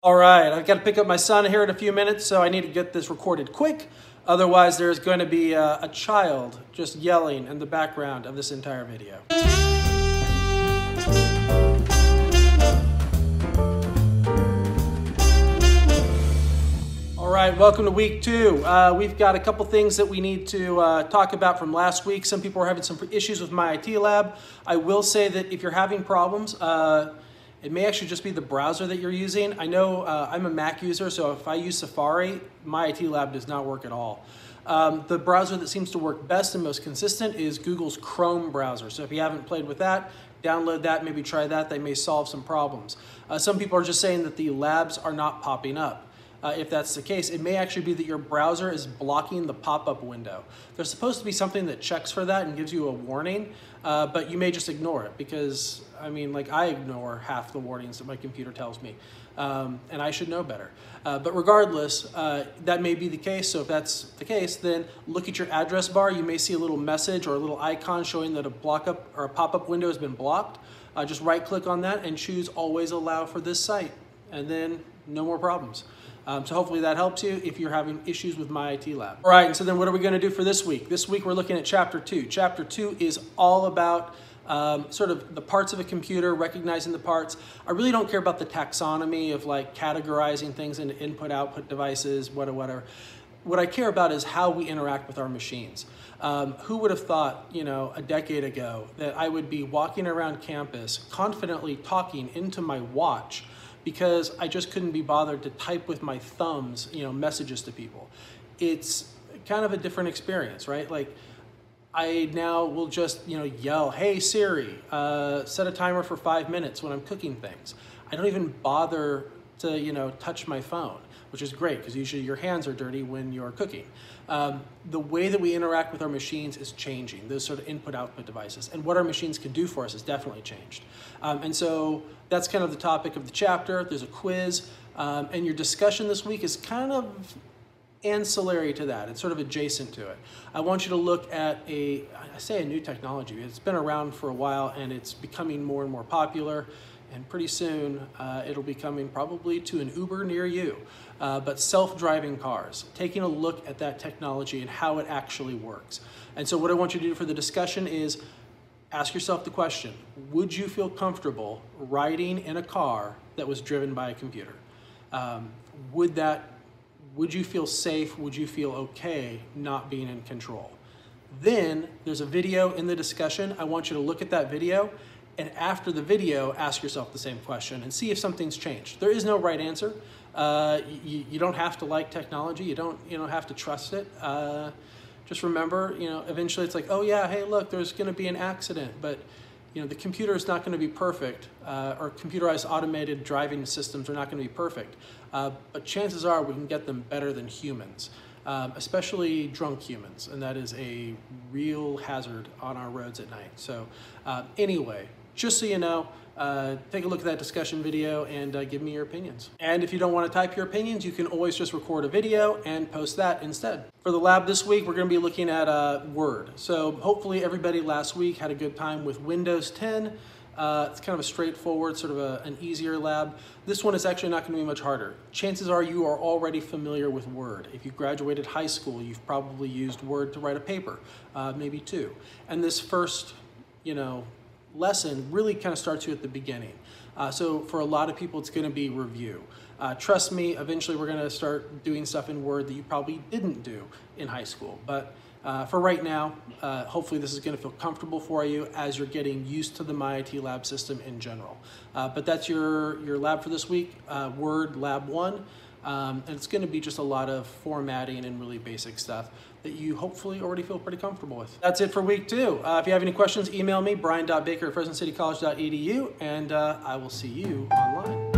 All right, I've got to pick up my son here in a few minutes, so I need to get this recorded quick. Otherwise, there's going to be a child just yelling in the background of this entire video. All right, welcome to week 2. We've got a couple things that we need to talk about from last week. Some people are having some issues with my IT lab. I will say that if you're having problems, it may actually just be the browser that you're using. I know I'm a Mac user, so if I use Safari, my IT lab does not work at all. The browser that seems to work best and most consistent is Google's Chrome browser. So if you haven't played with that, download that, maybe try that. They may solve some problems. Some people are just saying that the labs are not popping up. If that's the case, it may actually be that your browser is blocking the pop-up window. There's supposed to be something that checks for that and gives you a warning, but you may just ignore it because, I mean, like I ignore half the warnings that my computer tells me, and I should know better. But regardless, that may be the case. So if that's the case, then look at your address bar. You may see a little message or a little icon showing that a pop-up window has been blocked. Just right-click on that and choose Always Allow for this site, and then no more problems. So hopefully that helps you if you're having issues with my IT lab. All right, and so then what are we going to do for this week? This week we're looking at Chapter 2. Chapter 2 is all about sort of the parts of a computer, recognizing the parts. I really don't care about the taxonomy of like categorizing things into input-output devices, whatever. What I care about is how we interact with our machines. Who would have thought, a decade ago that I would be walking around campus confidently talking into my watch because I just couldn't be bothered to type with my thumbs, messages to people. It's kind of a different experience, right? Like I now will just, yell, "Hey Siri, set a timer for 5 minutes when I'm cooking things." I don't even bother to, touch my phone, which is great because usually your hands are dirty when you're cooking. The way that we interact with our machines is changing, those sort of input-output devices. And what our machines can do for us has definitely changed. And so that's kind of the topic of the chapter. There's a quiz. And your discussion this week is kind of ancillary to that. It's sort of adjacent to it. I want you to look at I say a new technology. It's been around for a while and it's becoming more and more popular. And pretty soon, it'll be coming probably to an Uber near you. But self-driving cars, taking a look at that technology and how it actually works. And so what I want you to do for the discussion is ask yourself the question, would you feel comfortable riding in a car that was driven by a computer? Would you feel safe? Would you feel okay not being in control? Then there's a video in the discussion. I want you to look at that video. And after the video, ask yourself the same question and see if something's changed. There is no right answer. You don't have to like technology. You don't have to trust it. Just remember, eventually it's like, oh yeah, hey, look, there's going to be an accident, but the computer is not going to be perfect, or computerized automated driving systems are not going to be perfect. But chances are we can get them better than humans, especially drunk humans, and that is a real hazard on our roads at night. So anyway, just so you know, take a look at that discussion video and give me your opinions. And if you don't want to type your opinions, you can always just record a video and post that instead. For the lab this week, we're going to be looking at Word. So hopefully everybody last week had a good time with Windows 10. It's kind of a straightforward, sort of an easier lab. This one is actually not going to be much harder. Chances are you are already familiar with Word. If you graduated high school, you've probably used Word to write a paper, maybe 2. And this first, lesson really kind of starts you at the beginning. So for a lot of people, it's going to be review. Trust me, eventually we're going to start doing stuff in Word that you probably didn't do in high school. But for right now, hopefully this is going to feel comfortable for you as you're getting used to the MyIT Lab system in general. But that's your lab for this week, Word Lab 1. And it's going to be just a lot of formatting and really basic stuff that you hopefully already feel pretty comfortable with. That's it for week 2. If you have any questions, email me, brian.baker@fresnocitycollege.edu, and I will see you online.